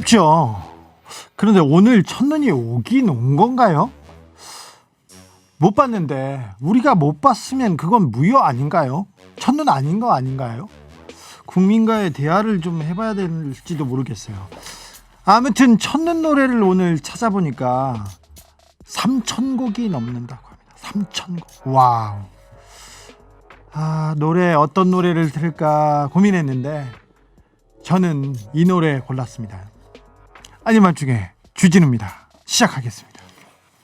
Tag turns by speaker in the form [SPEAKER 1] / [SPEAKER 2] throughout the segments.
[SPEAKER 1] 쉽죠. 그런데 오늘 첫눈이 오긴 온 건가요? 못 봤는데 우리가 못 봤으면 그건 무효 아닌가요? 첫눈 아닌 거 아닌가요? 국민과의 대화를 좀 해봐야 될지도 모르겠어요. 아무튼 첫눈 노래를 오늘 찾아보니까 3,000곡이 넘는다고 합니다. 3,000곡. 와우. 노래 어떤 노래를 들을까 고민했는데 저는 이 노래 골랐습니다. 아닌 밤중에 주진우입니다. 시작하겠습니다.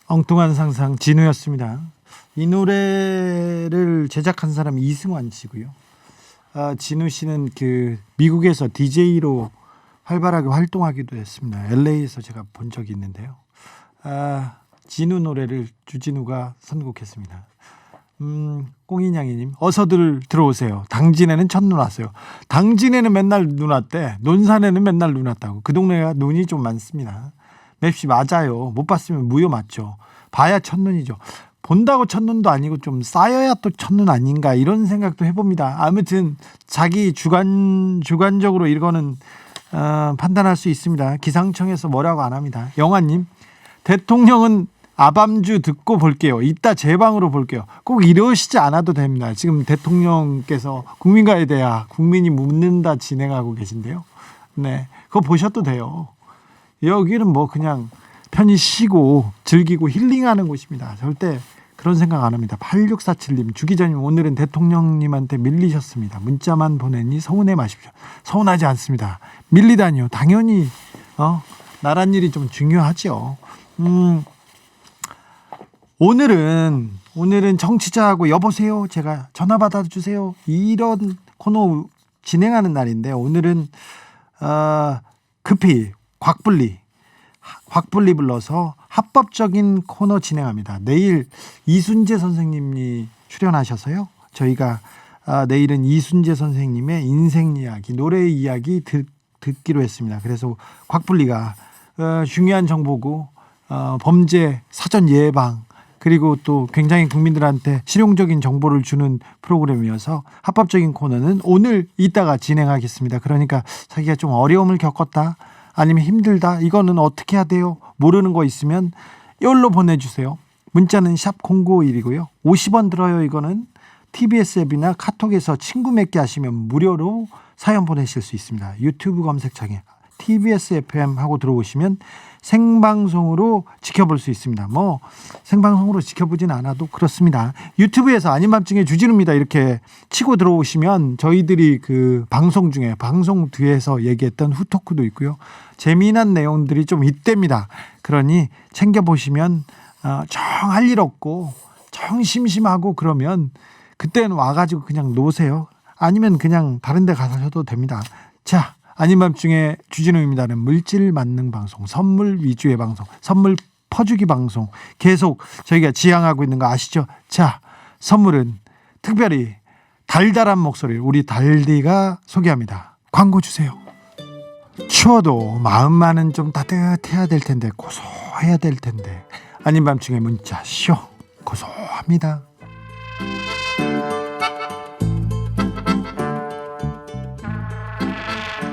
[SPEAKER 1] 엉뚱한 상상 진우였습니다. 이 노래를 제작한 사람이 이승환 씨고요. 진우 씨는 그 미국에서 DJ로 활발하게 활동하기도 했습니다. LA에서 제가 본 적이 있는데요. 진우 노래를 주진우가 선곡했습니다. 꽁이냥이님 어서들 들어오세요. 당진에는 첫눈 왔어요. 당진에는 맨날 눈 왔대. 논산에는 맨날 눈 왔다고. 그 동네가 눈이 좀 많습니다. 맵시 맞아요. 못 봤으면 무효 맞죠. 봐야 첫눈이죠. 본다고 첫눈도 아니고 좀 쌓여야 또 첫눈 아닌가 이런 생각도 해봅니다. 아무튼 자기 주관적으로 이거는 판단할 수 있습니다. 기상청에서 뭐라고 안 합니다. 영화님 대통령은 아밤주 듣고 볼게요. 이따 제 방으로 볼게요. 꼭 이러시지 않아도 됩니다. 지금 대통령께서 국민과의 대화 국민이 묻는다 진행하고 계신데요. 네, 그거 보셔도 돼요. 여기는 뭐 그냥 편히 쉬고 즐기고 힐링하는 곳입니다. 절대 그런 생각 안 합니다. 8647님 주기자님 오늘은 대통령님한테 밀리셨습니다. 문자만 보내니 서운해 마십시오. 서운하지 않습니다. 밀리다니요. 당연히 나란 일이 좀 중요하죠. 오늘은 정치자하고 여보세요 제가 전화 받아주세요 이런 코너 진행하는 날인데 오늘은 급히 곽불리 불러서 합법적인 코너 진행합니다. 내일 이순재 선생님이 출연하셔서요. 저희가 내일은 이순재 선생님의 인생 이야기 노래 이야기 듣기로 했습니다. 그래서 곽불리가 중요한 정보고 범죄 사전 예방 그리고 또 굉장히 국민들한테 실용적인 정보를 주는 프로그램이어서 합법적인 코너는 오늘 이따가 진행하겠습니다. 그러니까 자기가 좀 어려움을 겪었다 아니면 힘들다 이거는 어떻게 해야 돼요? 모르는 거 있으면 이걸로 보내주세요. 문자는 샵 0951이고요. 50원 들어요. 이거는 TBS 앱이나 카톡에서 친구 맺기 하시면 무료로 사연 보내실 수 있습니다. 유튜브 검색창에 TBS FM 하고 들어오시면 생방송으로 지켜볼 수 있습니다. 뭐 생방송으로 지켜보진 않아도 그렇습니다. 유튜브에서 아닌 밤중에 주진우입니다 이렇게 치고 들어오시면 저희들이 그 방송 중에 방송 뒤에서 얘기했던 후토크도 있고요. 재미난 내용들이 좀 있답니다. 그러니 챙겨보시면 정 할 일 없고 정 심심하고 그러면 그때는 와가지고 그냥 노세요. 아니면 그냥 다른 데 가셔도 됩니다. 자, 아닌 밤중에 주진우입니다는 물질 만능 방송, 선물 위주의 방송, 선물 퍼주기 방송 계속 저희가 지향하고 있는 거 아시죠? 자, 선물은 특별히 달달한 목소리를 우리 달디가 소개합니다. 광고 주세요. 추워도 마음만은 좀 따뜻해야 될 텐데 고소해야 될 텐데 아닌 밤중에 문자 쇼 고소합니다.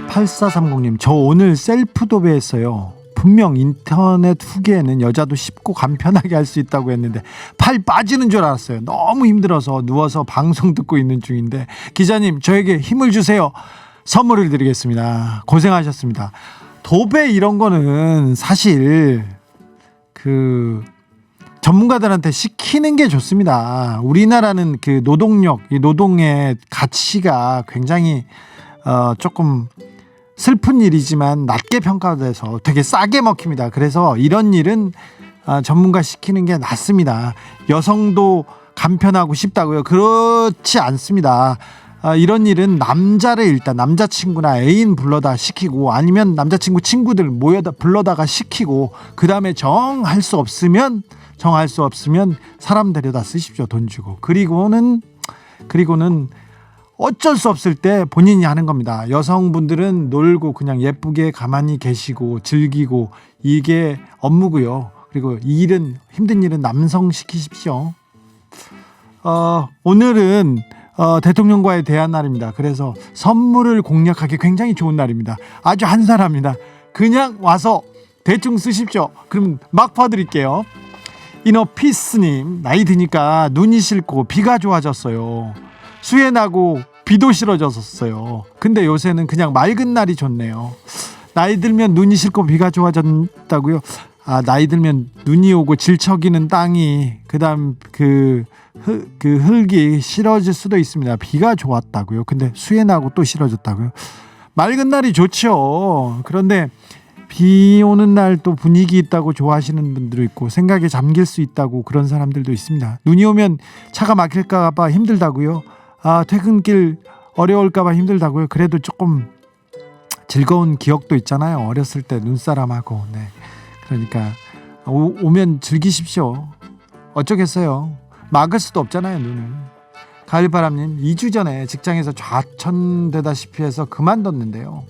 [SPEAKER 1] 8430님 저 오늘 셀프 도배했어요. 분명 인터넷 후기에는 여자도 쉽고 간편하게 할 수 있다고 했는데 팔 빠지는 줄 알았어요. 너무 힘들어서 누워서 방송 듣고 있는 중인데 기자님 저에게 힘을 주세요. 선물을 드리겠습니다. 고생하셨습니다. 도배 이런 거는 사실 그 전문가들한테 시키는 게 좋습니다. 우리나라는 그 노동력, 이 노동의 가치가 굉장히 조금 슬픈 일이지만 낮게 평가돼서 되게 싸게 먹힙니다. 그래서 이런 일은 전문가 시키는 게 낫습니다. 여성도 간편하고 쉽다고요? 그렇지 않습니다. 이런 일은 남자를 일단 남자친구나 애인 불러다 시키고 아니면 남자친구 친구들 모여다 불러다가 시키고 그 다음에 정할 수 없으면 사람 데려다 쓰십시오. 돈 주고. 그리고는 어쩔 수 없을 때 본인이 하는 겁니다. 여성분들은 놀고 그냥 예쁘게 가만히 계시고 즐기고 이게 업무고요. 그리고 힘든 일은 남성 시키십시오. 오늘은 대통령과의 대화 날입니다. 그래서 선물을 공략하기 굉장히 좋은 날입니다. 아주 한산합니다. 그냥 와서 대충 쓰십시오. 그럼 막 퍼드릴게요. 이너피스님, 나이 드니까 눈이 싫고 비가 좋아졌어요. 수해 나고 비도 싫어졌었어요. 근데 요새는 그냥 맑은 날이 좋네요. 나이 들면 눈이 싫고 비가 좋아졌다고요? 나이 들면 눈이 오고 질척이는 땅이, 그다음 그 흙이 싫어질 수도 있습니다. 비가 좋았다고요? 근데 수해 나고 또 싫어졌다고요? 맑은 날이 좋죠. 그런데 비 오는 날 또 분위기 있다고 좋아하시는 분들도 있고, 생각에 잠길 수 있다고 그런 사람들도 있습니다. 눈이 오면 차가 막힐까 봐 힘들다고요? 퇴근길 어려울까 봐 힘들다고요? 그래도 조금 즐거운 기억도 있잖아요. 어렸을 때 눈사람하고. 네. 그러니까 오면 즐기십시오. 어쩌겠어요. 막을 수도 없잖아요, 눈을. 가을바람님, 2주 전에 직장에서 좌천되다시피 해서 그만뒀는데요.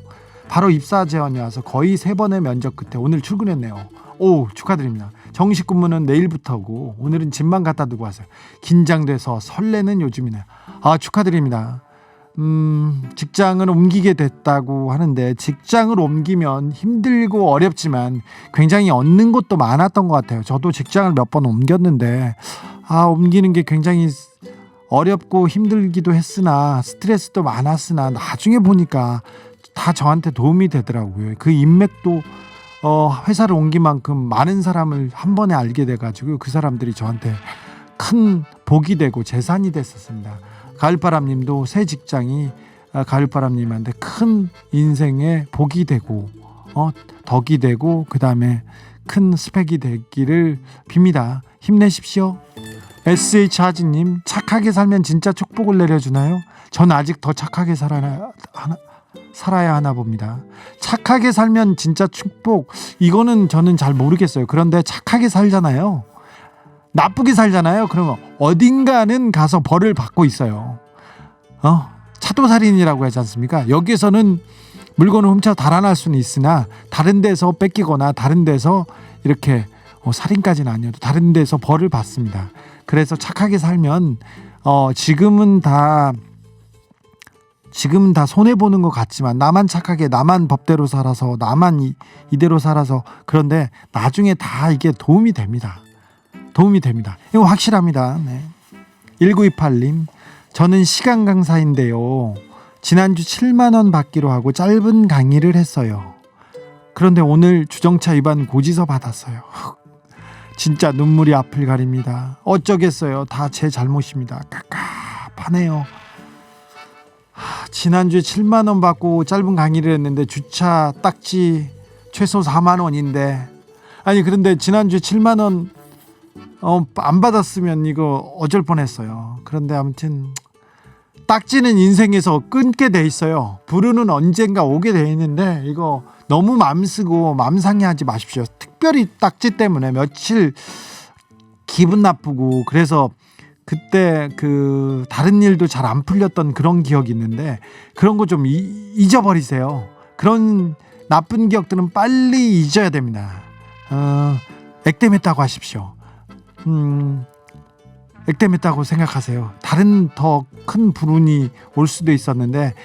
[SPEAKER 1] 바로 입사 제안이 와서 거의 3번의 면접 끝에 오늘 출근했네요. 오, 축하드립니다. 정식 근무는 내일부터고 오늘은 짐만 갖다 두고 왔어요. 긴장돼서 설레는 요즘이네요. 축하드립니다. 직장을 옮기게 됐다고 하는데, 직장을 옮기면 힘들고 어렵지만 굉장히 얻는 것도 많았던 것 같아요. 저도 직장을 몇 번 옮겼는데 옮기는 게 굉장히 어렵고 힘들기도 했으나 스트레스도 많았으나 나중에 보니까 다 저한테 도움이 되더라고요. 그 인맥도 회사를 옮긴 만큼 많은 사람을 한 번에 알게 돼가지고 그 사람들이 저한테 큰 복이 되고 재산이 됐었습니다. 가을바람님도 새 직장이 가을바람님한테 큰 인생의 복이 되고 덕이 되고 그 다음에 큰 스펙이 되기를 빕니다. 힘내십시오. SH하진님, 착하게 살면 진짜 축복을 내려주나요? 전 아직 더 착하게 살아야 하나 봅니다. 착하게 살면 진짜 축복, 이거는 저는 잘 모르겠어요. 그런데 착하게 살잖아요. 나쁘게 살잖아요. 그러면 어딘가는 가서 벌을 받고 있어요. 차도살인이라고 하지 않습니까? 여기서는 물건을 훔쳐 달아날 수는 있으나 다른 데서 뺏기거나 다른 데서 이렇게 살인까지는 아니어도 다른 데서 벌을 받습니다. 그래서 착하게 살면 지금은 다 손해보는 것 같지만, 나만 착하게, 나만 법대로 살아서, 나만 이대로 살아서, 그런데 나중에 다 이게 도움이 됩니다. 이거 확실합니다. 네. 1928님, 저는 시간 강사인데요. 지난주 7만 원 받기로 하고 짧은 강의를 했어요. 그런데 오늘 주정차 위반 고지서 받았어요. 진짜 눈물이 앞을 가립니다. 어쩌겠어요. 다 제 잘못입니다. 깝깝하네요. 지난주에 7만 원 받고 짧은 강의를 했는데 주차 딱지 최소 4만 원인데, 그런데 지난주에 7만 원 안 받았으면 이거 어쩔 뻔했어요. 그런데 아무튼 딱지는 인생에서 끊게 돼 있어요. 불운은 언젠가 오게 돼 있는데 이거 너무 맘 쓰고 맘 상해하지 마십시오. 특별히 딱지 때문에 며칠 기분 나쁘고, 그래서 그때 다른 일도 잘 안 풀렸던 그런 기억이 있는데, 그런 거 좀 잊어버리세요. 그런 나쁜 기억들은 빨리 잊어야 됩니다. 액땜했다고 하십시오. 액땜했다고 생각하세요. 다른 더 큰 불운이 올 수도 있었는데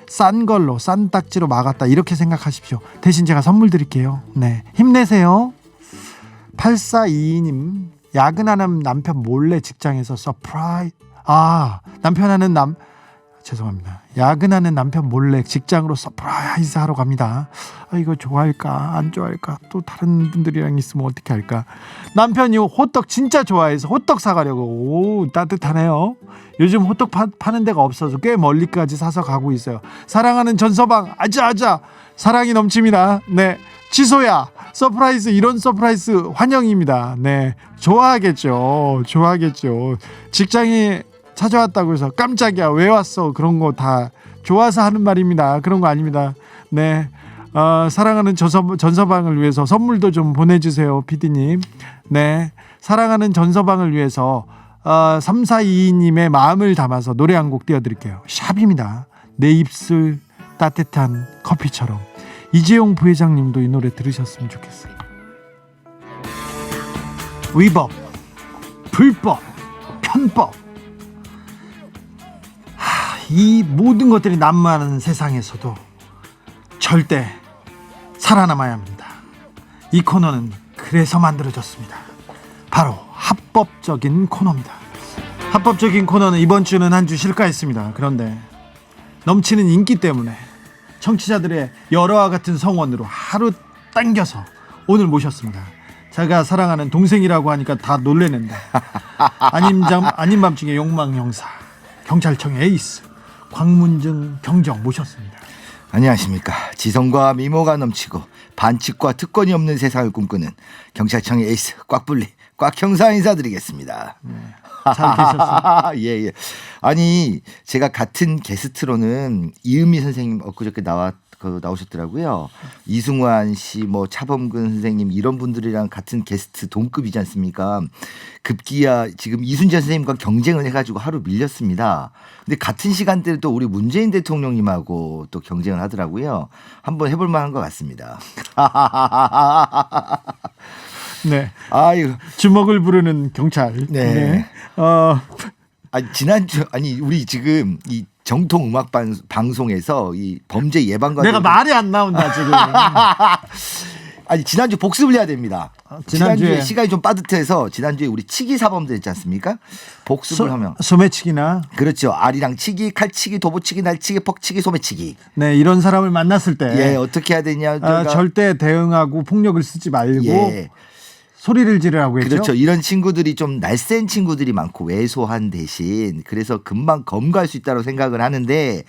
[SPEAKER 1] 싼 딱지로 막았다, 이렇게 생각하십시오. 대신 제가 선물 드릴게요. 네, 힘내세요. 8422님, 야근하는 남편 몰래 직장에서 서프라이즈. 야근하는 남편 몰래 직장으로 서프라이즈 하러 갑니다. 이거 좋아할까 안 좋아할까, 또 다른 분들이랑 있으면 어떻게 할까. 남편이 호떡 진짜 좋아해서 호떡 사가려고. 오, 따뜻하네요. 요즘 호떡 파는 데가 없어서 꽤 멀리까지 사서 가고 있어요. 사랑하는 전서방, 아자 사랑이 넘칩니다. 네, 취소야, 서프라이즈, 이런 서프라이즈 환영입니다. 네, 좋아하겠죠. 직장에 찾아왔다고 해서 깜짝이야 왜 왔어, 그런 거 다 좋아서 하는 말입니다. 그런 거 아닙니다. 네, 사랑하는 전서방을 위해서 선물도 좀 보내주세요, PD님. 네, 사랑하는 전서방을 위해서 3422님의 마음을 담아서 노래 한 곡 띄워드릴게요. 샵입니다. 내 입술 따뜻한 커피처럼. 이재용 부회장님도 이 노래 들으셨으면 좋겠어요. 위법, 불법, 편법, 이 모든 것들이 난무하는 세상에서도 절대 살아남아야 합니다. 이 코너는 그래서 만들어졌습니다. 바로 합법적인 코너입니다. 합법적인 코너는 이번 주는 한 주 실까했습니다. 그런데 넘치는 인기 때문에 청취자들의 열화와 같은 성원으로 하루 당겨서 오늘 모셨습니다. 제가 사랑하는 동생이라고 하니까 다 놀래는데 아닌 밤중에 욕망 형사, 경찰청 에이스 광문증 경정 모셨습니다.
[SPEAKER 2] 안녕하십니까. 지성과 미모가 넘치고 반칙과 특권이 없는 세상을 꿈꾸는 경찰청의 에이스 꽉불리 꽉형사 인사드리겠습니다.
[SPEAKER 1] 네, 잘 계셨어요?
[SPEAKER 2] 예. 아니 제가 같은 게스트로는 이은미 선생님 엊그저께 나오셨더라고요. 이승환 씨, 뭐 차범근 선생님 이런 분들이랑 같은 게스트 동급이지 않습니까? 급기야 지금 이순재 선생님과 경쟁을 해가지고 하루 밀렸습니다. 근데 같은 시간대에 또 우리 문재인 대통령님하고 또 경쟁을 하더라고요. 한번 해볼 만한 것 같습니다.
[SPEAKER 1] 네.
[SPEAKER 2] 아유,
[SPEAKER 1] 주먹을 부르는 경찰.
[SPEAKER 2] 네.
[SPEAKER 1] 네.
[SPEAKER 2] 우리 지금 이 정통 음악 방송에서 이 범죄 예방과
[SPEAKER 1] 내가 말이 안 나온다 지금.
[SPEAKER 2] 아니 지난주 복습을 해야 됩니다.
[SPEAKER 1] 지난주에
[SPEAKER 2] 시간이 좀 빠듯해서 지난주에 우리 치기 사범들 있지 않습니까? 복습을 하면
[SPEAKER 1] 소매치기나
[SPEAKER 2] 그렇죠. 아리랑 치기, 칼치기, 도보치기, 날치기, 퍽치기, 소매치기.
[SPEAKER 1] 네, 이런 사람을 만났을 때
[SPEAKER 2] 예, 어떻게 해야 되냐?
[SPEAKER 1] 절대 대응하고 폭력을 쓰지 말고
[SPEAKER 2] 예.
[SPEAKER 1] 소리를 지르라고 했죠.
[SPEAKER 2] 그렇죠. 이런 친구들이 좀 날쌘 친구들이 많고 왜소한 대신 그래서 금방 검거할 수 있다고 생각을 하는데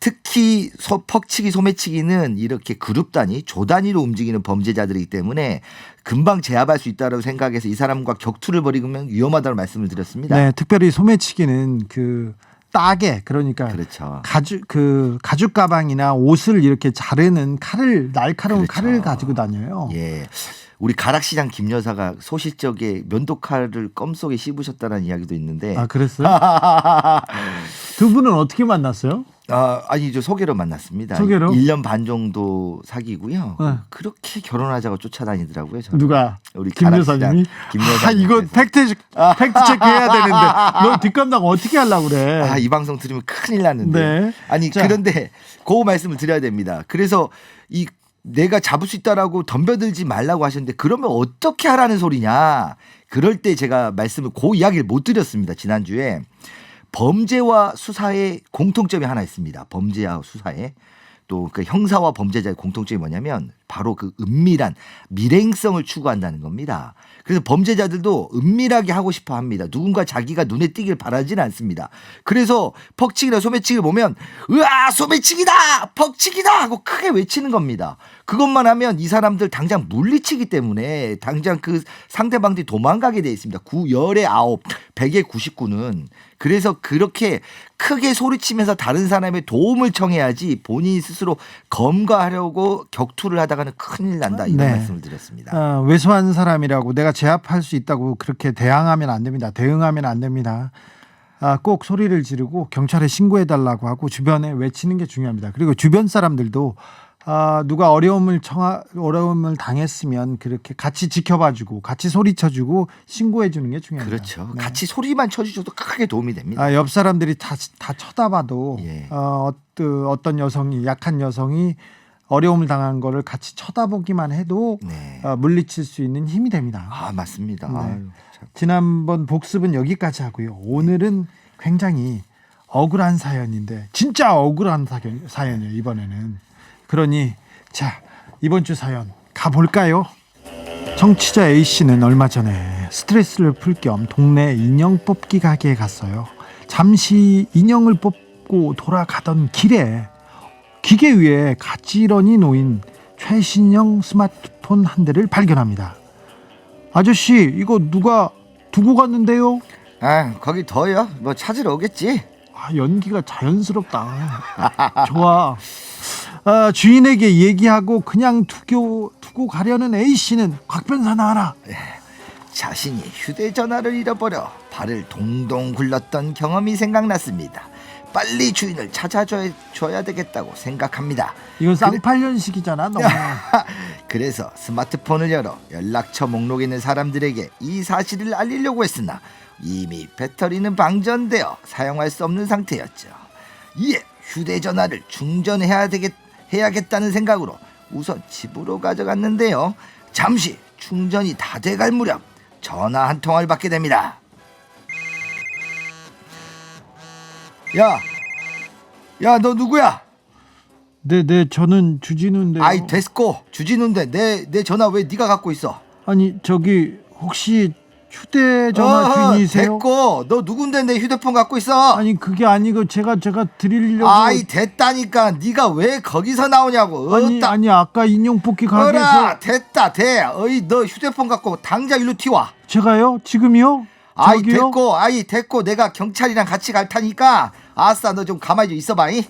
[SPEAKER 2] 특히 퍽치기, 소매치기는 이렇게 그룹 단위, 조 단위로 움직이는 범죄자들이기 때문에 금방 제압할 수 있다고 생각해서 이 사람과 격투를 벌이면 위험하다고 말씀을 드렸습니다.
[SPEAKER 1] 네, 특별히 소매치기는 그 따개 그러니까
[SPEAKER 2] 그렇죠.
[SPEAKER 1] 가죽 가방이나 옷을 이렇게 자르는 날카로운
[SPEAKER 2] 그렇죠.
[SPEAKER 1] 칼을 가지고 다녀요.
[SPEAKER 2] 예. 우리 가락시장 김 여사가 소실적에 면도칼을 껌 속에 씹으셨다는 이야기도 있는데.
[SPEAKER 1] 아, 그랬어요? 두 분은 어떻게 만났어요?
[SPEAKER 2] 아니 저 소개로 만났습니다.
[SPEAKER 1] 소개로?
[SPEAKER 2] 1년 반 정도 사귀고요.
[SPEAKER 1] 네.
[SPEAKER 2] 그렇게 결혼하자고 쫓아다니더라고요. 저는.
[SPEAKER 1] 누가?
[SPEAKER 2] 우리
[SPEAKER 1] 김 여사님이? 이거 팩트 체크 해야 되는데 너 뒷감당 어떻게 하려고 그래?
[SPEAKER 2] 이 방송 들으면 큰일 났는데.
[SPEAKER 1] 네.
[SPEAKER 2] 아니
[SPEAKER 1] 자.
[SPEAKER 2] 그런데 그 말씀을 드려야 됩니다. 그래서 내가 잡을 수 있다라고 덤벼들지 말라고 하셨는데 그러면 어떻게 하라는 소리냐. 그럴 때 제가 그 이야기를 못 드렸습니다. 지난주에. 범죄와 수사의 공통점이 하나 있습니다. 범죄와 수사에. 또 그 형사와 범죄자의 공통점이 뭐냐면 바로 그 은밀한 밀행성을 추구한다는 겁니다. 그래서 범죄자들도 은밀하게 하고 싶어 합니다. 누군가 자기가 눈에 띄길 바라지는 않습니다. 그래서 퍽치기나 소매치기를 보면 으아 소매치기다 퍽치기다 하고 크게 외치는 겁니다. 그것만 하면 이 사람들 당장 물리치기 때문에 당장 그 상대방들이 도망가게 돼 있습니다. 9열의 9, 100의 99는. 그래서 그렇게 크게 소리치면서 다른 사람의 도움을 청해야지 본인이 스스로 검거하려고 격투를 하다가는 큰일 난다 이런 말씀을 드렸습니다.
[SPEAKER 1] 왜소한 사람이라고 내가 제압할 수 있다고 그렇게 대항하면 안 됩니다. 대응하면 안 됩니다. 꼭 소리를 지르고 경찰에 신고해달라고 하고 주변에 외치는 게 중요합니다. 그리고 주변 사람들도 누가 어려움을 당했으면 그렇게 같이 지켜봐주고 같이 소리쳐주고 신고해주는 게 중요합니다.
[SPEAKER 2] 그렇죠.
[SPEAKER 1] 네.
[SPEAKER 2] 같이 소리만 쳐주셔도 크게 도움이 됩니다.
[SPEAKER 1] 옆 사람들이 다 쳐다봐도
[SPEAKER 2] 예.
[SPEAKER 1] 어떤 여성이 약한 여성이 어려움을 당한 거를 같이 쳐다보기만 해도
[SPEAKER 2] 네.
[SPEAKER 1] 물리칠 수 있는 힘이 됩니다.
[SPEAKER 2] 맞습니다.
[SPEAKER 1] 네.
[SPEAKER 2] 아유, 참.
[SPEAKER 1] 지난번 복습은 여기까지 하고요. 오늘은 굉장히 억울한 사연인데 진짜 억울한 사연이에요. 이번에는. 그러니 자 이번 주 사연 가볼까요? 청취자 A씨는 얼마 전에 스트레스를 풀 겸 동네 인형 뽑기 가게에 갔어요. 잠시 인형을 뽑고 돌아가던 길에 기계 위에 가지런히 놓인 최신형 스마트폰 한 대를 발견합니다. 아저씨 이거 누가 두고 갔는데요?
[SPEAKER 2] 거기 둬요. 뭐 찾으러 오겠지.
[SPEAKER 1] 연기가 자연스럽다. 좋아. 주인에게 얘기하고 그냥 두고 가려는 A씨는 곽변사 나와라.
[SPEAKER 2] 자신이 휴대전화를 잃어버려 발을 동동 굴렀던 경험이 생각났습니다. 빨리 주인을 찾아줘야 되겠다고 생각합니다.
[SPEAKER 1] 이건 쌍팔년식이잖아. 너무.
[SPEAKER 2] 그래서 스마트폰을 열어 연락처 목록에 있는 사람들에게 이 사실을 알리려고 했으나 이미 배터리는 방전되어 사용할 수 없는 상태였죠. 이에 휴대전화를 충전해야겠다는 생각으로 우선 집으로 가져갔는데요. 잠시 충전이 다 돼갈 무렵 전화 한 통을 받게 됩니다. 야, 너 누구야?
[SPEAKER 1] 네, 저는 주진우인데요.
[SPEAKER 2] 아이 됐고 주진우인데 내 전화 왜 네가 갖고 있어?
[SPEAKER 1] 아니 저기 혹시 휴대전화 주인이세요?
[SPEAKER 2] 됐고 너 누군데 내 휴대폰 갖고 있어?
[SPEAKER 1] 아니 그게 아니고 제가 드리려고.
[SPEAKER 2] 아이 됐다니까 네가 왜 거기서 나오냐고.
[SPEAKER 1] 아니 아까 인형 뽑기 가게에서.
[SPEAKER 2] 됐다 돼. 어이 너 휴대폰 갖고 당장 일로 튀와.
[SPEAKER 1] 제가요? 지금요?
[SPEAKER 2] 아이
[SPEAKER 1] 저기요?
[SPEAKER 2] 됐고 내가 경찰이랑 같이 갈 테니까 아싸 너 좀 가만히 좀 있어봐잉.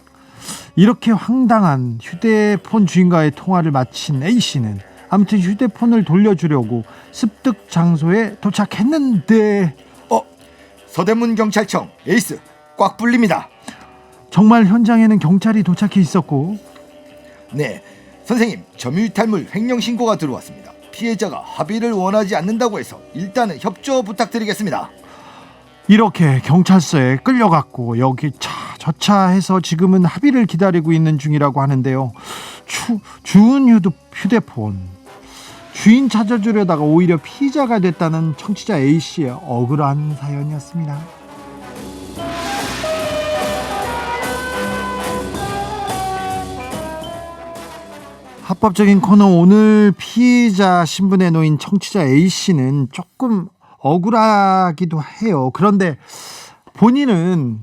[SPEAKER 1] 이렇게 황당한 휴대폰 주인과의 통화를 마친 A씨는 아무튼 휴대폰을 돌려주려고 습득 장소에 도착했는데
[SPEAKER 2] 서대문 경찰청 에이스 꽉 불립니다.
[SPEAKER 1] 정말 현장에는 경찰이 도착해 있었고.
[SPEAKER 2] 네, 선생님 점유이탈물 횡령 신고가 들어왔습니다. 피해자가 합의를 원하지 않는다고 해서 일단은 협조 부탁드리겠습니다.
[SPEAKER 1] 이렇게 경찰서에 끌려갔고 여기 차 저차 해서 지금은 합의를 기다리고 있는 중이라고 하는데요. 주운 휴대폰 주인 찾아주려다가 오히려 피의자가 됐다는 청취자 A씨의 억울한 사연이었습니다. 합법적인 코너, 오늘 피의자 신분에 놓인 청취자 A씨는 조금 억울하기도 해요. 그런데 본인은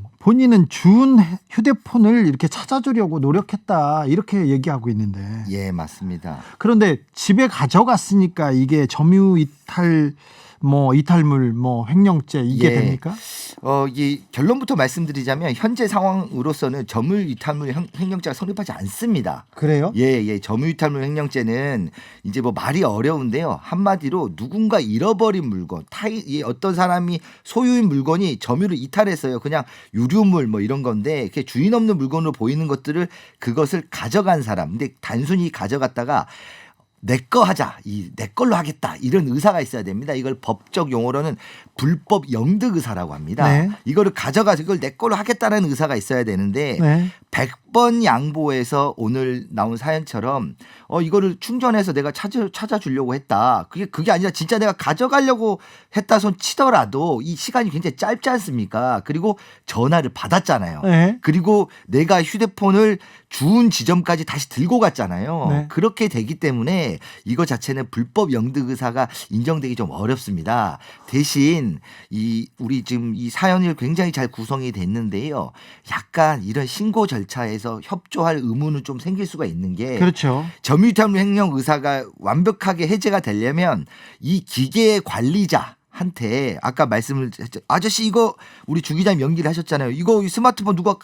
[SPEAKER 1] 주운 휴대폰을 이렇게 찾아주려고 노력했다 이렇게 얘기하고 있는데.
[SPEAKER 2] 예, 맞습니다.
[SPEAKER 1] 그런데 집에 가져갔으니까 이게 점유이탈 이탈물 횡령죄 이게 됩니까?
[SPEAKER 2] 이 결론부터 말씀드리자면 현재 상황으로서는 점유이탈물 횡령죄가 성립하지 않습니다.
[SPEAKER 1] 그래요?
[SPEAKER 2] 예, 점유이탈물 횡령죄는 이제 말이 어려운데요. 한마디로 누군가 잃어버린 물건, 어떤 사람이 소유인 물건이 점유를 이탈했어요. 그냥 유류물 이런 건데 이렇게 주인 없는 물건으로 보이는 것들을 그것을 가져간 사람. 근데 단순히 가져갔다가 내 거 하자, 내 걸로 하겠다 이런 의사가 있어야 됩니다. 이걸 법적 용어로는 불법 영득 의사라고 합니다.
[SPEAKER 1] 네.
[SPEAKER 2] 이거를 가져가서 이걸 내 걸로 하겠다는 의사가 있어야 되는데
[SPEAKER 1] 네.
[SPEAKER 2] 100번 양보해서 오늘 나온 사연처럼 이거를 충전해서 내가 찾아주려고 했다. 그게 아니라 진짜 내가 가져가려고 했다 손 치더라도 이 시간이 굉장히 짧지 않습니까? 그리고 전화를 받았잖아요.
[SPEAKER 1] 네.
[SPEAKER 2] 그리고 내가 휴대폰을 주운 지점까지 다시 들고 갔잖아요.
[SPEAKER 1] 네.
[SPEAKER 2] 그렇게 되기 때문에 이거 자체는 불법 영득 의사가 인정되기 좀 어렵습니다. 대신 우리 지금 이 사연이 굉장히 잘 구성이 됐는데요. 약간 이런 신고 절차에서 협조할 의무는 좀 생길 수가 있는 게,
[SPEAKER 1] 그렇죠.
[SPEAKER 2] 점유이탈물 횡령 의사가 완벽하게 해제가 되려면 이 기계의 관리자한테 아까 말씀을 했죠. 아저씨 이거 우리 주 기자님 연기를 하셨잖아요. 이거 스마트폰 누가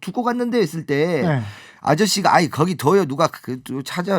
[SPEAKER 2] 두고 갔는데 했을 때
[SPEAKER 1] 네.
[SPEAKER 2] 아저씨가 거기 둬요. 누가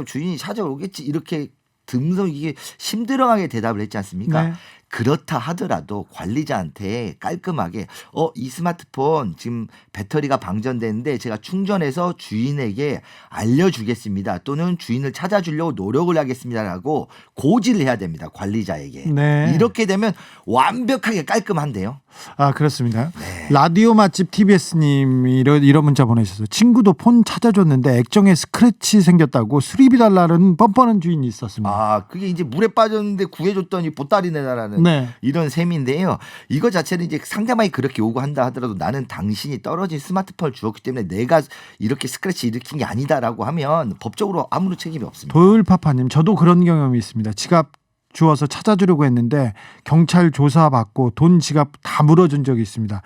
[SPEAKER 2] 주인이 찾아오겠지. 이렇게 듬성 이게 심드렁하게 대답을 했지 않습니까?
[SPEAKER 1] 네.
[SPEAKER 2] 그렇다 하더라도 관리자한테 깔끔하게 이 스마트폰 지금 배터리가 방전됐는데 제가 충전해서 주인에게 알려주겠습니다. 또는 주인을 찾아주려고 노력을 하겠습니다라고 고지를 해야 됩니다. 관리자에게.
[SPEAKER 1] 네.
[SPEAKER 2] 이렇게 되면 완벽하게 깔끔한데요.
[SPEAKER 1] 아, 그렇습니다.
[SPEAKER 2] 네.
[SPEAKER 1] 라디오 맛집 TBS님이 이런 문자 보내셨어요. 친구도 폰 찾아줬는데 액정에 스크래치 생겼다고 수리비 달라는 뻔뻔한 주인이 있었습니다.
[SPEAKER 2] 그게 이제 물에 빠졌는데 구해줬더니 보따리 내놔라는
[SPEAKER 1] 네.
[SPEAKER 2] 이런 셈인데요. 이거 자체는 이제 상대방이 그렇게 요구한다 하더라도 나는 당신이 떨어진 스마트폰을 주었기 때문에 내가 이렇게 스크래치 일으킨 게 아니다라고 하면 법적으로 아무런 책임이 없습니다.
[SPEAKER 1] 도율파파님, 저도 그런 경험이 있습니다. 지갑 주워서 찾아주려고 했는데 경찰 조사받고 돈 지갑 다 물어준 적이 있습니다.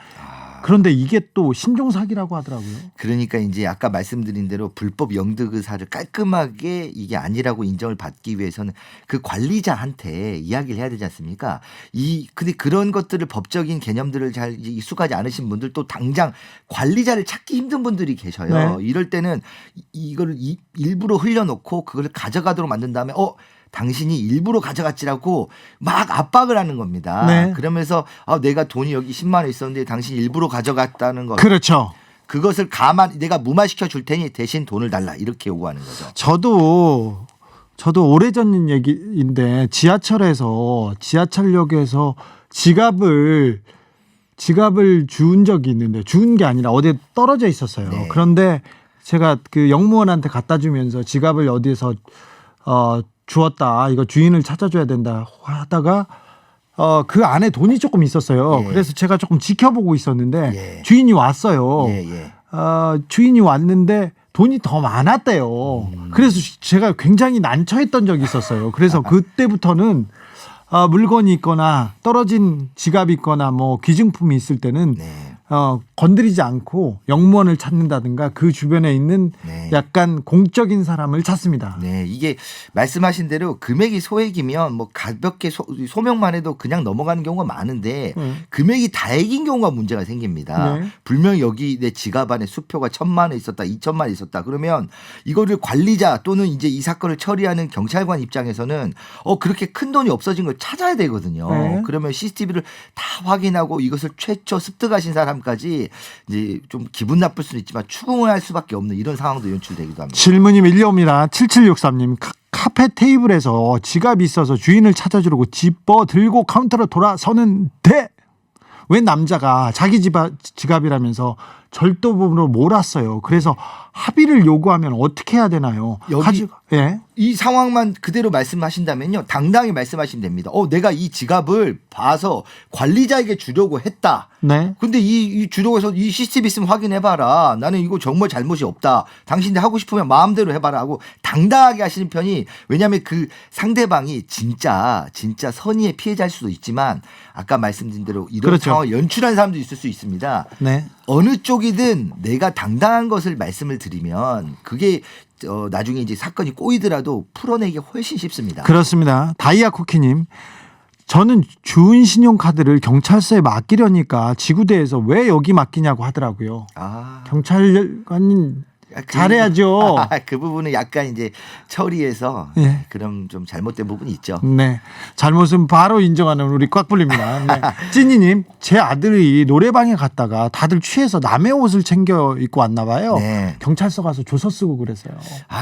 [SPEAKER 1] 그런데 이게 또 신종사기라고 하더라고요.
[SPEAKER 2] 그러니까 이제 아까 말씀드린 대로 불법 영득 의사를 깔끔하게 이게 아니라고 인정을 받기 위해서는 그 관리자한테 이야기를 해야 되지 않습니까? 근데 그런 것들을 법적인 개념들을 잘 익숙하지 않으신 분들 또 당장 관리자를 찾기 힘든 분들이 계셔요.
[SPEAKER 1] 네.
[SPEAKER 2] 이럴 때는 이거를 일부러 흘려놓고 그걸 가져가도록 만든 다음에 당신이 일부러 가져갔지라고 막 압박을 하는 겁니다.
[SPEAKER 1] 네.
[SPEAKER 2] 그러면서 내가 돈이 여기 10만 원 있었는데 당신이 일부러 가져갔다는 거.
[SPEAKER 1] 그렇죠.
[SPEAKER 2] 그것을 내가 무마시켜 줄 테니 대신 돈을 달라 이렇게 요구하는 거죠.
[SPEAKER 1] 저도 오래전 얘기인데 지하철역에서 지갑을 주운 적이 있는데 주운 게 아니라 어디에 떨어져 있었어요.
[SPEAKER 2] 네.
[SPEAKER 1] 그런데 제가 그 영무원한테 갖다 주면서 지갑을 어디에서 주었다. 이거 주인을 찾아줘야 된다 하다가 그 안에 돈이 조금 있었어요.
[SPEAKER 2] 예.
[SPEAKER 1] 그래서 제가 조금 지켜보고 있었는데
[SPEAKER 2] 예.
[SPEAKER 1] 주인이 왔어요.
[SPEAKER 2] 예.
[SPEAKER 1] 주인이 왔는데 돈이 더 많았대요. 그래서 제가 굉장히 난처했던 적이 있었어요. 그래서 그때부터는 물건이 있거나 떨어진 지갑이 있거나 뭐 귀중품이 있을 때는
[SPEAKER 2] 네.
[SPEAKER 1] 건드리지 않고 영무원을 찾는다든가 그 주변에 있는
[SPEAKER 2] 네.
[SPEAKER 1] 약간 공적인 사람을 찾습니다.
[SPEAKER 2] 네, 이게 말씀하신 대로 금액이 소액이면 뭐 가볍게 소명만 해도 그냥 넘어가는 경우가 많은데 금액이 다액인 경우가 문제가 생깁니다.
[SPEAKER 1] 네.
[SPEAKER 2] 분명히 여기 내 지갑 안에 수표가 1,000만 원 있었다, 2,000만 원 있었다. 그러면 이거를 관리자 또는 이제 이 사건을 처리하는 경찰관 입장에서는 그렇게 큰 돈이 없어진 걸 찾아야 되거든요.
[SPEAKER 1] 네.
[SPEAKER 2] 그러면 CCTV를 다 확인하고 이것을 최초 습득하신 사람까지 이제 좀 기분 나쁠 수는 있지만 추궁을 할 수밖에 없는 이런 상황도 연출되기도 합니다.
[SPEAKER 1] 질문이 밀려옵니다. 7763님. 카페 테이블에서 지갑이 있어서 주인을 찾아주려고 집어 들고 카운터로 돌아서는데 왜 남자가 자기 지갑이라면서 절도범으로 몰았어요. 그래서 합의를 요구하면 어떻게 해야 되나요?
[SPEAKER 2] 여기
[SPEAKER 1] 예.
[SPEAKER 2] 이 상황만 그대로 말씀하신다면요. 당당히 말씀하시면 됩니다. 내가 이 지갑을 봐서 관리자에게 주려고 했다.
[SPEAKER 1] 네.
[SPEAKER 2] 근데 이 주려고 해서 이 CCTV 있으면 확인해봐라. 나는 이거 정말 잘못이 없다. 당신들 하고 싶으면 마음대로 해봐라 하고 당당하게 하시는 편이, 왜냐하면 그 상대방이 진짜 선의의 피해자일 수도 있지만 아까 말씀드린 대로 이런
[SPEAKER 1] 그렇죠.
[SPEAKER 2] 상황을 연출한 사람도 있을 수 있습니다.
[SPEAKER 1] 네.
[SPEAKER 2] 어느 쪽이든 내가 당당한 것을 말씀을 드리면 그게 나중에 이제 사건이 꼬이더라도 풀어내기 훨씬 쉽습니다.
[SPEAKER 1] 그렇습니다. 다이아 쿠키님. 저는 주은 신용카드를 경찰서에 맡기려니까 지구대에서 왜 여기 맡기냐고 하더라고요. 경찰관님 잘해야죠.
[SPEAKER 2] 그 부분은 약간 이제 처리해서
[SPEAKER 1] 예.
[SPEAKER 2] 그럼 좀 잘못된 부분이 있죠.
[SPEAKER 1] 네. 잘못은 바로 인정하는 우리 꽉불립니다. 네. 찐이님, 제 아들이 노래방에 갔다가 다들 취해서 남의 옷을 챙겨 입고 왔나 봐요.
[SPEAKER 2] 네.
[SPEAKER 1] 경찰서 가서 조서 쓰고 그랬어요.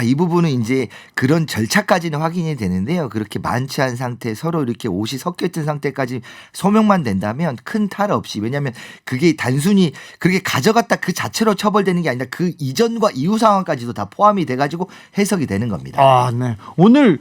[SPEAKER 2] 이 부분은 이제 그런 절차까지는 확인이 되는데요. 그렇게 많지 않은 상태, 서로 이렇게 옷이 섞여 있던 상태까지 소명만 된다면 큰 탈 없이, 왜냐하면 그게 단순히 그렇게 가져갔다 그 자체로 처벌되는 게 아니라 그 이전과 이후 상황까지도 다 포함이 돼가지고 해석이 되는 겁니다.
[SPEAKER 1] 네. 오늘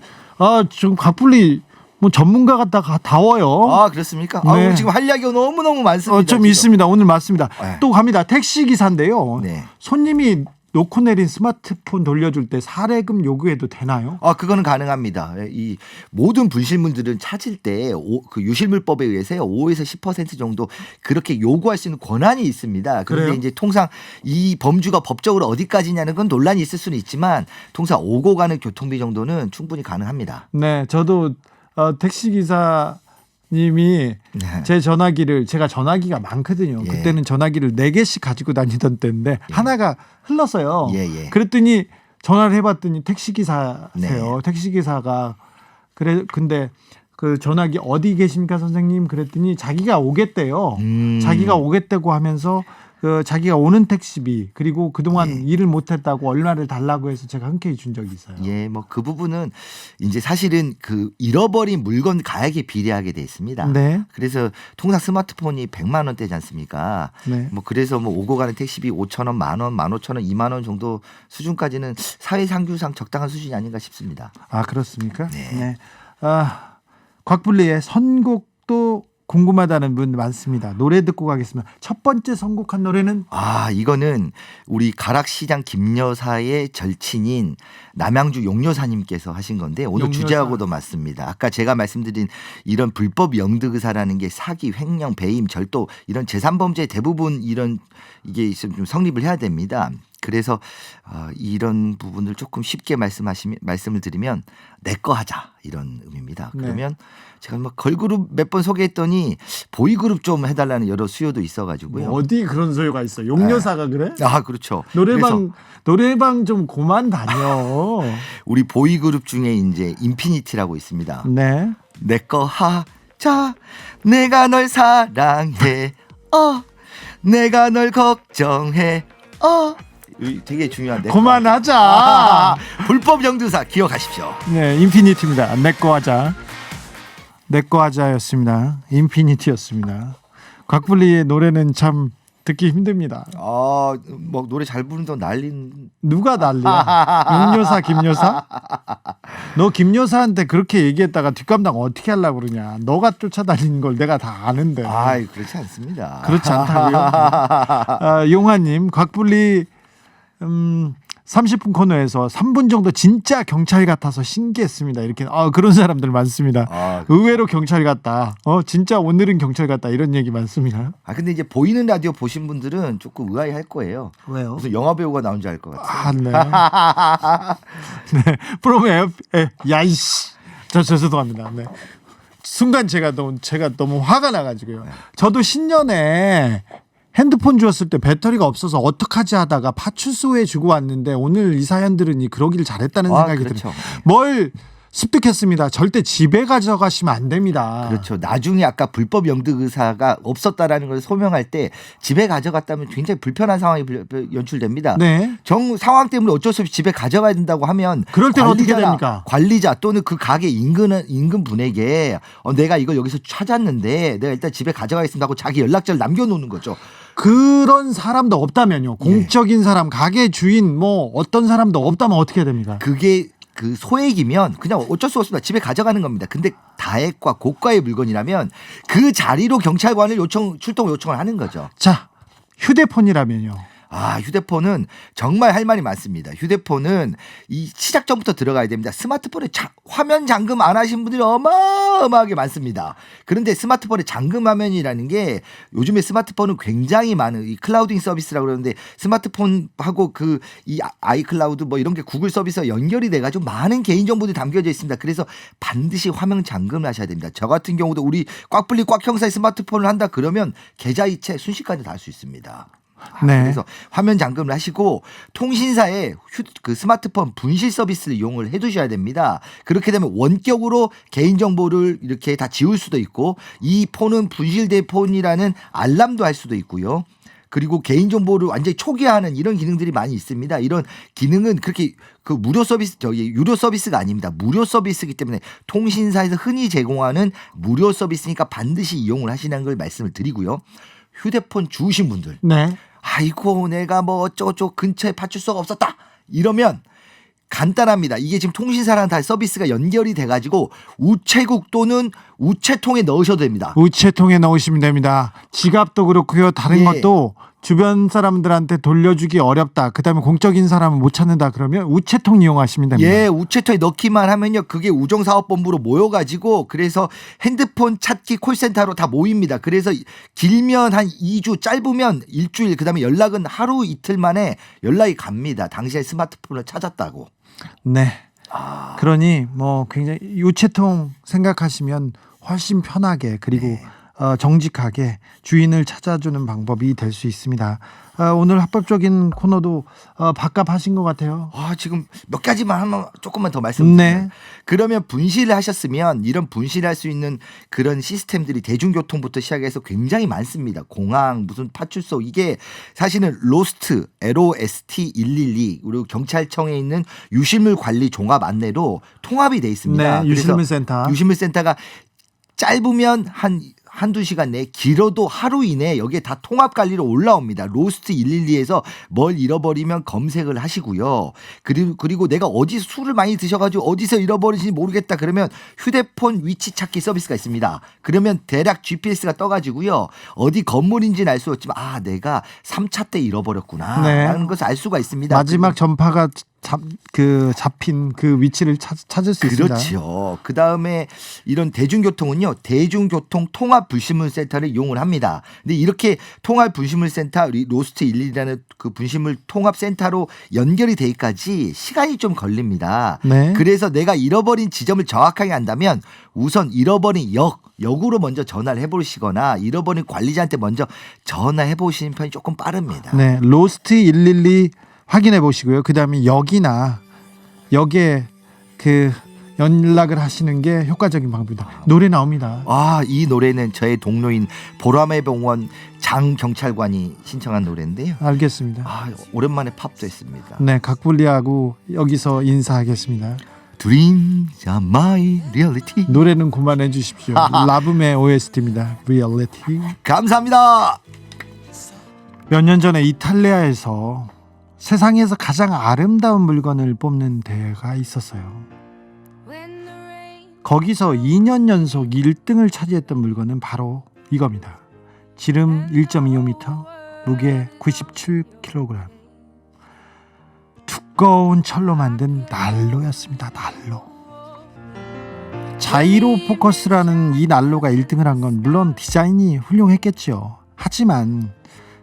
[SPEAKER 1] 지금 곽불리 뭐 전문가 같다가 다워요.
[SPEAKER 2] 그렇습니까?
[SPEAKER 1] 네.
[SPEAKER 2] 지금 할 이야기가 너무너무 많습니다.
[SPEAKER 1] 좀
[SPEAKER 2] 지금.
[SPEAKER 1] 있습니다. 오늘 맞습니다.
[SPEAKER 2] 네.
[SPEAKER 1] 또 갑니다. 택시 기사인데요.
[SPEAKER 2] 네.
[SPEAKER 1] 손님이 놓고 내린 스마트폰 돌려줄 때 사례금 요구해도 되나요?
[SPEAKER 2] 그거는 가능합니다. 이 모든 분실물들은 찾을 때 그 유실물법에 의해서요 5에서 10% 정도 그렇게 요구할 수 있는 권한이 있습니다. 그런데
[SPEAKER 1] 그래요?
[SPEAKER 2] 이제 통상 이 범주가 법적으로 어디까지냐는 건 논란이 있을 수는 있지만 통상 오고 가는 교통비 정도는 충분히 가능합니다.
[SPEAKER 1] 네, 저도 택시 기사님이
[SPEAKER 2] 네.
[SPEAKER 1] 제 전화기를, 제가 전화기가 많거든요.
[SPEAKER 2] 예.
[SPEAKER 1] 그때는 전화기를 4개씩 가지고 다니던 때인데 하나가 흘렀어요.
[SPEAKER 2] 예.
[SPEAKER 1] 그랬더니 전화를 해봤더니 택시 기사세요.
[SPEAKER 2] 네.
[SPEAKER 1] 택시 기사가 근데 그 전화기 어디 계십니까 선생님? 그랬더니 자기가 오겠대요. 자기가 오겠다고 하면서 그 자기가 오는 택시비 그리고 그동안 일을 못했다고 얼마를 달라고 해서 제가 흔쾌히 준 적이 있어요.
[SPEAKER 2] 뭐 그 부분은 이제 사실은 그 잃어버린 물건 가액에 비례하게 돼 있습니다.
[SPEAKER 1] 네.
[SPEAKER 2] 그래서 통상 스마트폰이 100만 원대지 않습니까?
[SPEAKER 1] 네.
[SPEAKER 2] 그래서 오고 가는 택시비 5,000원, 만 원, 15,000원, 2만 원 정도 수준까지는 사회 상규상 적당한 수준이 아닌가 싶습니다.
[SPEAKER 1] 그렇습니까?
[SPEAKER 2] 네.
[SPEAKER 1] 곽불리의 선곡도 궁금하다는 분 많습니다. 노래 듣고 가겠습니다. 첫 번째 선곡한 노래는
[SPEAKER 2] 이거는 우리 가락시장 김여사의 절친인 남양주 용여사님께서 하신 건데 오늘
[SPEAKER 1] 용여사.
[SPEAKER 2] 주제하고도 맞습니다. 아까 제가 말씀드린 이런 불법 영득의사라는 게 사기, 횡령, 배임, 절도 이런 제3범죄 대부분 이게 있으면 좀 성립을 해야 됩니다. 그래서 이런 부분을 조금 쉽게 말씀을 드리면 내 거 하자 이런 의미입니다. 그러면 제가 걸그룹 몇 번 소개했더니 보이그룹 좀 해달라는 여러 수요도 있어가지고요.
[SPEAKER 1] 어디 그런 소요가 있어? 용여사가 그래?
[SPEAKER 2] 그렇죠.
[SPEAKER 1] 노래방 좀 그만 다녀.
[SPEAKER 2] 우리 보이그룹 중에 이제 인피니티라고 있습니다.
[SPEAKER 1] 네.
[SPEAKER 2] 내 거 하자. 내가 널 사랑해. 내가 널 걱정해. 되게 중요한데.
[SPEAKER 1] 그만하자.
[SPEAKER 2] 불법 영등사 기억하십시오.
[SPEAKER 1] 네, 인피니티입니다. 내꺼 하자. 내꺼 하자였습니다. 인피니티였습니다. 곽불리의 노래는 참 듣기 힘듭니다.
[SPEAKER 2] 노래 잘 부른다고 난리는
[SPEAKER 1] 누가 난리야? 윤여사, 김여사? 너 김여사한테 그렇게 얘기했다가 뒷감당 어떻게 하려고 그러냐? 너가 쫓아다니는 걸 내가 다 아는데.
[SPEAKER 2] 아, 그렇지 않습니다.
[SPEAKER 1] 그렇지 않다고요? 용화님, 곽불리 30분 코너에서 3분 정도 진짜 경찰 같아서 신기했습니다. 이렇게 그런 사람들 많습니다. 의외로 경찰 같다. 진짜 오늘은 경찰 같다. 이런 얘기 많습니다.
[SPEAKER 2] 근데 이제 보이는 라디오 보신 분들은 조금 의아해할 거예요.
[SPEAKER 1] 왜요?
[SPEAKER 2] 무슨 영화 배우가 나온 줄 알 것 같아요.
[SPEAKER 1] 네. 네. 프롬 야이씨. 저 죄송합니다. 네. 순간 제가 너무 화가 나가지고요. 저도 신년에 핸드폰 주었을 때 배터리가 없어서 어떡하지 하다가 파출소에 주고 왔는데 오늘 이 사연들은 그러길 잘했다는 생각이
[SPEAKER 2] 그렇죠.
[SPEAKER 1] 들어요. 뭘 습득했습니다. 절대 집에 가져가시면 안 됩니다.
[SPEAKER 2] 그렇죠. 나중에 아까 불법 영득 의사가 없었다라는 걸 소명할 때 집에 가져갔다면 굉장히 불편한 상황이 연출됩니다.
[SPEAKER 1] 네.
[SPEAKER 2] 상황 때문에 어쩔 수 없이 집에 가져가야 된다고 하면
[SPEAKER 1] 그럴 때는 어떻게 됩니까?
[SPEAKER 2] 관리자 또는 그 가게 인근 분에게 내가 이거 여기서 찾았는데 내가 일단 집에 가져가겠습니다 하고 자기 연락처를 남겨놓는 거죠.
[SPEAKER 1] 그런 사람도 없다면요. 공적인 사람, 가게 주인 뭐 어떤 사람도 없다면 어떻게 해야 됩니까?
[SPEAKER 2] 그게 그 소액이면 그냥 어쩔 수 없습니다. 집에 가져가는 겁니다. 근데 다액과 고가의 물건이라면 그 자리로 경찰관을 출동 요청을 하는 거죠.
[SPEAKER 1] 자, 휴대폰이라면요.
[SPEAKER 2] 휴대폰은 정말 할 말이 많습니다. 휴대폰은 이 시작 전부터 들어가야 됩니다. 스마트폰에 화면 잠금 안 하신 분들이 어마어마하게 많습니다. 그런데 스마트폰에 잠금 화면이라는 게 요즘에 스마트폰은 굉장히 많은 이 클라우딩 서비스라고 그러는데 스마트폰하고 이 아이클라우드 뭐 이런 게 구글 서비스와 연결이 돼가지고 많은 개인정보들이 담겨져 있습니다. 그래서 반드시 화면 잠금을 하셔야 됩니다. 저 같은 경우도 우리 꽉불리 꽉 형사의 스마트폰을 한다 그러면 계좌 이체 순식간에 다 할 수 있습니다.
[SPEAKER 1] 네.
[SPEAKER 2] 그래서 화면 잠금을 하시고 통신사의 그 스마트폰 분실 서비스를 이용을 해두셔야 됩니다. 그렇게 되면 원격으로 개인정보를 이렇게 다 지울 수도 있고 이 폰은 분실된 폰이라는 알람도 할 수도 있고요. 그리고 개인정보를 완전히 초기화하는 이런 기능들이 많이 있습니다. 이런 기능은 그렇게 무료 서비스, 유료 서비스가 아닙니다. 무료 서비스이기 때문에 통신사에서 흔히 제공하는 무료 서비스니까 반드시 이용을 하시는 걸 말씀을 드리고요. 휴대폰 주우신 분들.
[SPEAKER 1] 네.
[SPEAKER 2] 아이고 내가 뭐 어쩌고저쩌고 근처에 파출소가 없었다 이러면 간단합니다. 이게 지금 통신사랑 다 서비스가 연결이 돼가지고 우체국 또는 우체통에 넣으셔도 됩니다.
[SPEAKER 1] 우체통에 넣으시면 됩니다. 지갑도 그렇고요. 다른 것도 주변 사람들한테 돌려주기 어렵다. 그다음에 공적인 사람은 못 찾는다. 그러면 우체통 이용하시면 됩니다.
[SPEAKER 2] 우체통에 넣기만 하면요. 그게 우정사업본부로 모여가지고 그래서 핸드폰 찾기 콜센터로 다 모입니다. 그래서 길면 한 2주, 짧으면 일주일, 그다음에 연락은 하루 이틀 만에 연락이 갑니다. 당시에 스마트폰을 찾았다고.
[SPEAKER 1] 네. 그러니 뭐 굉장히 우체통 생각하시면 훨씬 편하게 그리고 정직하게 주인을 찾아주는 방법이 될 수 있습니다. 오늘 합법적인 코너도 밥값하신 것 같아요.
[SPEAKER 2] 지금 몇 가지만 하면 조금만 더 말씀드리면
[SPEAKER 1] 네.
[SPEAKER 2] 그러면 분실을 하셨으면 이런 분실할 수 있는 그런 시스템들이 대중교통부터 시작해서 굉장히 많습니다. 공항, 무슨 파출소 이게 사실은 로스트, LOST 112 그리고 경찰청에 있는 유실물 관리 종합 안내로 통합이 돼 있습니다.
[SPEAKER 1] 네, 유실물센터.
[SPEAKER 2] 유실물센터가 짧으면 한두 시간 내에 길어도 하루 이내에 여기에 다 통합 관리로 올라옵니다. 로스트 112에서 뭘 잃어버리면 검색을 하시고요. 그리고 내가 어디서 술을 많이 드셔가지고 어디서 잃어버리신지 모르겠다 그러면 휴대폰 위치 찾기 서비스가 있습니다. 그러면 대략 GPS가 떠가지고요. 어디 건물인지는 알 수 없지만 내가 3차 때 잃어버렸구나 라는 것을 알 수가 있습니다.
[SPEAKER 1] 마지막 전파가 잡힌 그 위치를 찾을 수 있습니다.
[SPEAKER 2] 그렇죠. 그다음에 이런 대중교통은요. 대중교통 통합 분실물 센터를 이용을 합니다. 근데 이렇게 통합 분실물 센터 로스트 112라는 그 분실물 통합 센터로 연결이 되기까지 시간이 좀 걸립니다.
[SPEAKER 1] 네.
[SPEAKER 2] 그래서 내가 잃어버린 지점을 정확하게 안다면 우선 잃어버린 역으로 먼저 전화를 해보시거나 잃어버린 관리자한테 먼저 전화해 보시는 편이 조금 빠릅니다.
[SPEAKER 1] 네, 로스트 112 확인해 보시고요. 그다음에 역에 연락을 하시는 게 효과적인 방법이다. 노래 나옵니다.
[SPEAKER 2] 이 노래는 저의 동료인 보라매 병원 장 경찰관이 신청한 노래인데요.
[SPEAKER 1] 알겠습니다.
[SPEAKER 2] 오랜만에 팝도 했습니다.
[SPEAKER 1] 네, 각불리하고 여기서 인사하겠습니다.
[SPEAKER 2] Dreams are my reality.
[SPEAKER 1] 노래는 그만해 주십시오. 라붐의 OST입니다. Reality.
[SPEAKER 2] 감사합니다.
[SPEAKER 1] 몇 년 전에 이탈리아에서 세상에서 가장 아름다운 물건을 뽑는 대회가 있었어요. 거기서 2년 연속 1등을 차지했던 물건은 바로 이겁니다. 지름 1.25m, 무게 97kg, 두꺼운 철로 만든 난로였습니다. 난로. 자이로 포커스라는 이 난로가 1등을 한 건 물론 디자인이 훌륭했겠죠. 하지만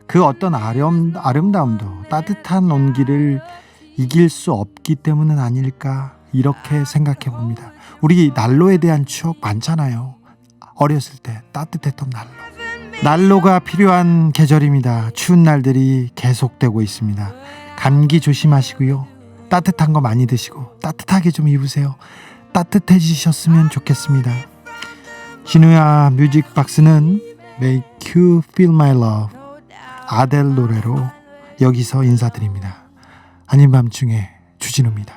[SPEAKER 1] 그 어떤 아름다움도 따뜻한 온기를 이길 수 없기 때문은 아닐까, 이렇게 생각해 봅니다. 우리 난로에 대한 추억 많잖아요. 어렸을 때 따뜻했던 난로. 난로가 필요한 계절입니다. 추운 날들이 계속되고 있습니다. 감기 조심하시고요. 따뜻한 거 많이 드시고 따뜻하게 좀 입으세요. 따뜻해지셨으면 좋겠습니다. 진우야 뮤직박스는 Make You Feel My Love 아델 노래로 여기서 인사드립니다. 아닌 밤중에 주진우입니다.